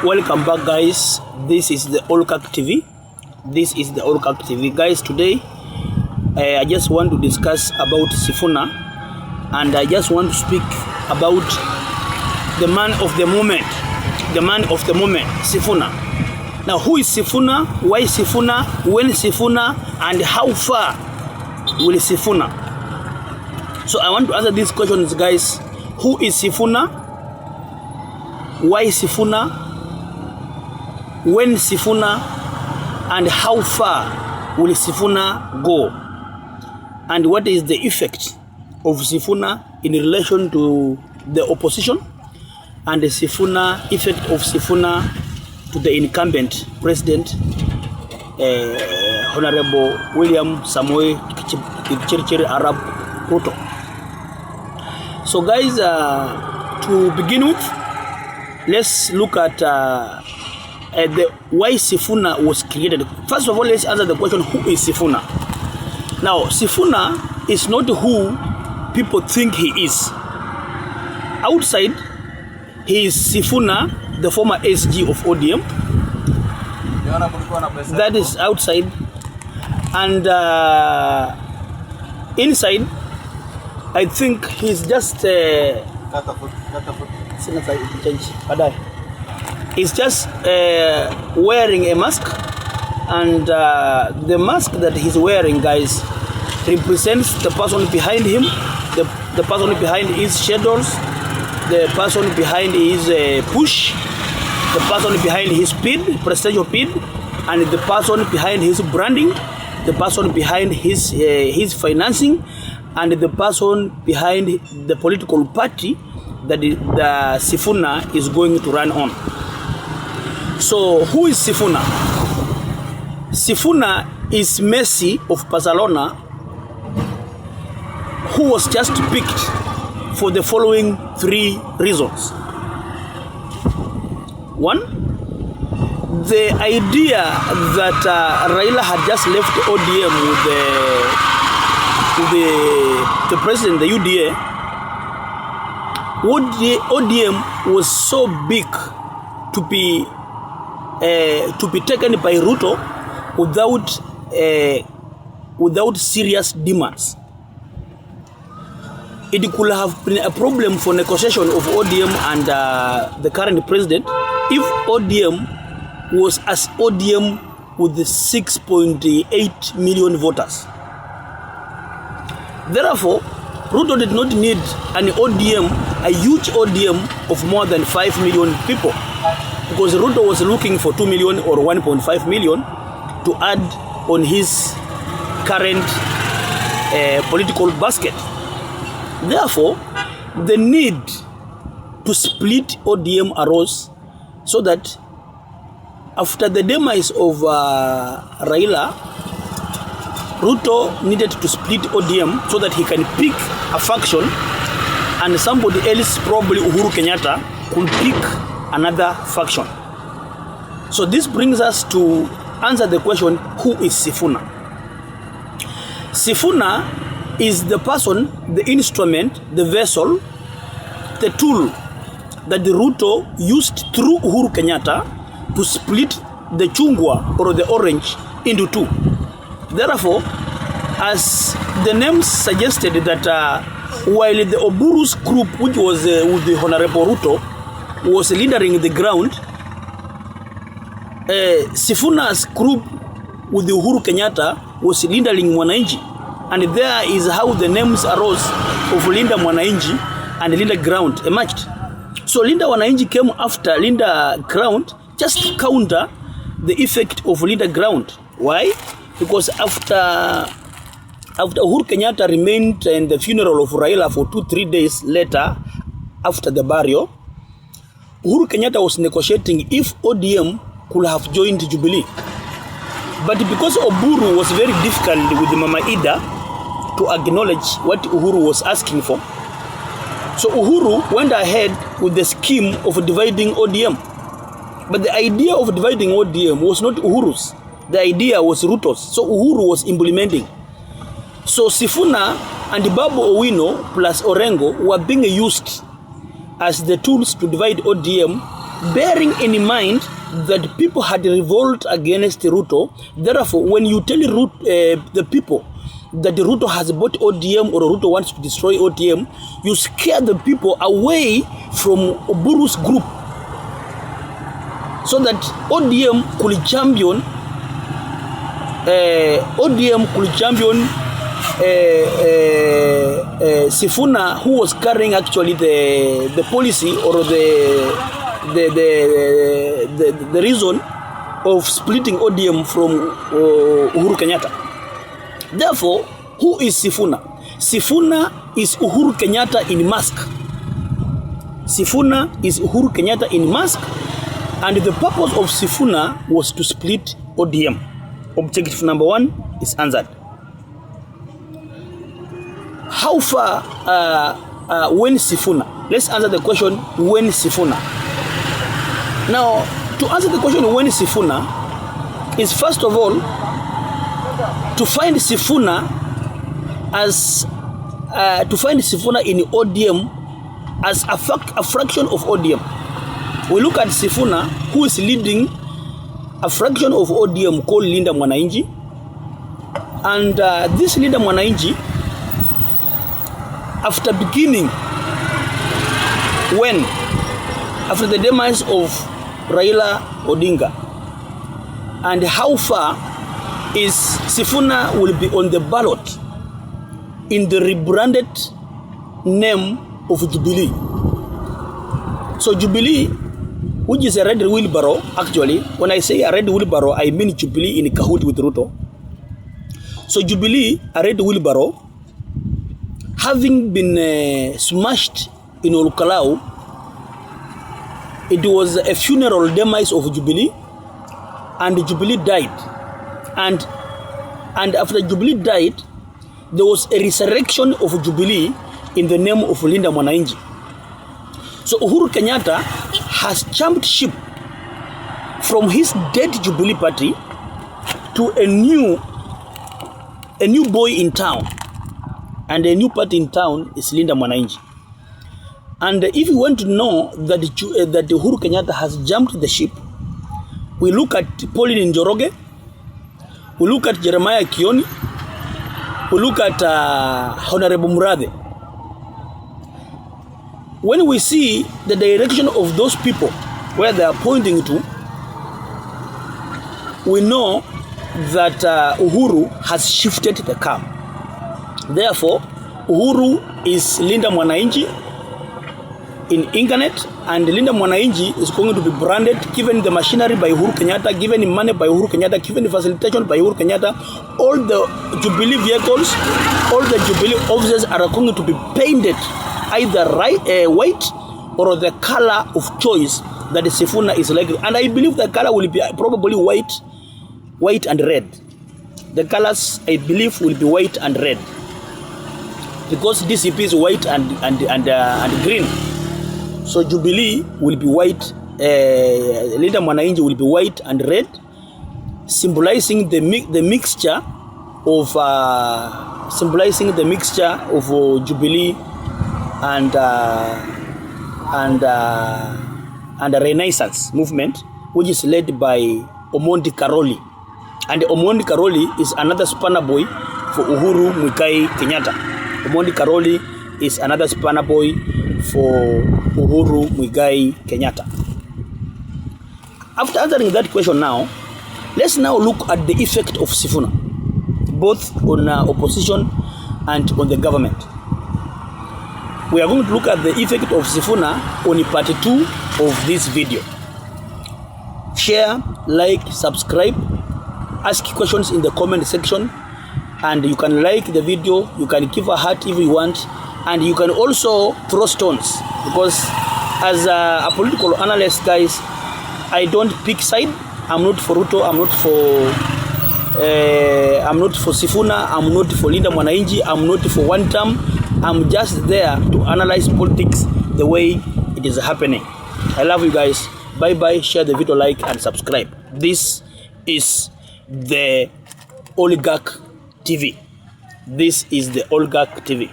Welcome back, guys. This is the Olkak TV. Guys. Today I just want to discuss about Sifuna, and I just want to speak about the man of the moment, Sifuna. Now, who is Sifuna? Why Sifuna? When Sifuna? And how far will Sifuna? So I want to answer these questions, guys. Who is Sifuna? Why Sifuna? When Sifuna? And how far will Sifuna go? And what is the effect of Sifuna in relation to the opposition, and the effect of Sifuna to the incumbent president, Honorable William Samoei Arap Ruto. So, guys, to begin with, let's look at why Sifuna was created. First of all, let's answer the question, who is Sifuna? Now, Sifuna is not who people think he is. Outside, he is Sifuna, the former SG of ODM. That is outside. And inside, I think he's just he's just wearing a mask, and the mask that he's wearing, guys, represents the person behind him, the person behind his shadows, the person behind his push, the person behind his presidential bid, and the person behind his branding, the person behind his financing, and the person behind the political party that the Sifuna is going to run on. So, who is Sifuna? Sifuna is Messi of Barcelona, who was just picked for the following 3 reasons. 1, the idea that Raila had just left ODM with the president, the UDA. ODM was so big to be taken by Ruto without serious demands. It could have been a problem for negotiation of ODM and the current president if ODM was as ODM with the 6.8 million voters. Therefore, Ruto did not need a huge ODM of more than 5 million people, because Ruto was looking for 2 million or 1.5 million to add on his current political basket. Therefore, the need to split ODM arose, so that after the demise of Raila, Ruto needed to split ODM so that he can pick a faction, and somebody else, probably Uhuru Kenyatta, could pick another faction. So this brings us to answer the question, who is Sifuna? Sifuna is the person, the instrument, the vessel, the tool that the Ruto used through Uhuru Kenyatta to split the chungwa or the orange into 2. Therefore, as the name suggested, that while the Oburu's group, which was with the Honorable Ruto, was leadering the ground, Sifuna's group with the Uhuru Kenyatta was leadering Mwananchi. And there is how the names arose of Linda Mwananchi and Linda Ground emerged. So Linda Mwananchi came after Linda Ground, just to counter the effect of Linda Ground. Why? Because after Uhuru Kenyatta remained in the funeral of Raila for 2-3 days later, after the burial, Uhuru Kenyatta was negotiating if ODM could have joined Jubilee. But because Oburu was very difficult with Mama Ida to acknowledge what Uhuru was asking for, so Uhuru went ahead with the scheme of dividing ODM. But the idea of dividing ODM was not Uhuru's. The idea was Ruto's. So Uhuru was implementing. So Sifuna and Babu Owino plus Orengo were being used as the tools to divide ODM bearing in mind that people had revolted against Ruto. Therefore, when you tell the people that the Ruto has bought ODM or Ruto wants to destroy ODM, you scare the people away from Uhuru's group, so that ODM could champion Sifuna, who was carrying actually the policy or the reason of splitting ODM from Uhuru Kenyatta. Therefore, who is Sifuna? Sifuna is Uhuru Kenyatta in mask. Sifuna is Uhuru Kenyatta in mask, and the purpose of Sifuna was to split ODM. Objective number 1 is answered. How far when Sifuna? Let's answer the question when Sifuna. Now, to answer the question when Sifuna is first of all to find Sifuna in ODM as a fraction of ODM. We look at Sifuna, who is leading a fraction of ODM called Linda Mwananchi, and this Linda Mwananchi, after the demise of Raila Odinga, and how far is Sifuna will be on the ballot in the rebranded name of Jubilee. So Jubilee, which is a red wheelbarrow, actually, when I say a red wheelbarrow, I mean Jubilee in cahoot with Ruto. So Jubilee, a red wheelbarrow, having been smashed in Olukalau, it was a funeral demise of Jubilee, and Jubilee died. And after Jubilee died, there was a resurrection of Jubilee in the name of Linda Mwananchi. So Uhuru Kenyatta has jumped ship from his dead Jubilee party to a new boy in town, and a new party in town is Linda Mwananchi. And if you want to know that Uhuru Kenyatta has jumped the ship, we look at Pauline Njoroge, we look at Jeremiah Kioni, we look at Honorable Murathe. When we see the direction of those people, where they are pointing to, we know that Uhuru has shifted the car. Therefore, Uhuru is Linda Mwananchi in internet, and Linda Mwananchi is going to be branded, given the machinery by Uhuru Kenyatta, given the money by Uhuru Kenyatta, given the facilitation by Uhuru Kenyatta. All the Jubilee vehicles, all the Jubilee offices are going to be painted either white or the color of choice that the Sifuna is likely. And I believe the color will be probably white and red. The colors, I believe, will be white and red, because DCP is white and green. So Jubilee will be white, Linda Mwananchi will be white and red, symbolizing the mixture of Jubilee and a Renaissance movement, which is led by Omondi Karoli. And Omondi Karoli is another spanner boy for Uhuru Muigai Kenyatta. Omondi Karoli is another spanner boy for Uhuru Muigai Kenyatta. After answering that question now, let's now look at the effect of Sifuna, both on opposition and on the government. We are going to look at the effect of Sifuna on part 2 of this video. Share, like, subscribe, ask questions in the comment section, and you can like the video, you can give a heart if you want, and you can also throw stones, because as a political analyst, guys, I don't pick side. I'm not for Ruto, I'm not for Sifuna, I'm not for Linda Mwananchi, I'm not for one term. I'm just there to analyze politics the way it is happening. I love you guys. Bye bye. Share the video, like, and subscribe. This is the Oligarch TV. This is the Oligarch TV.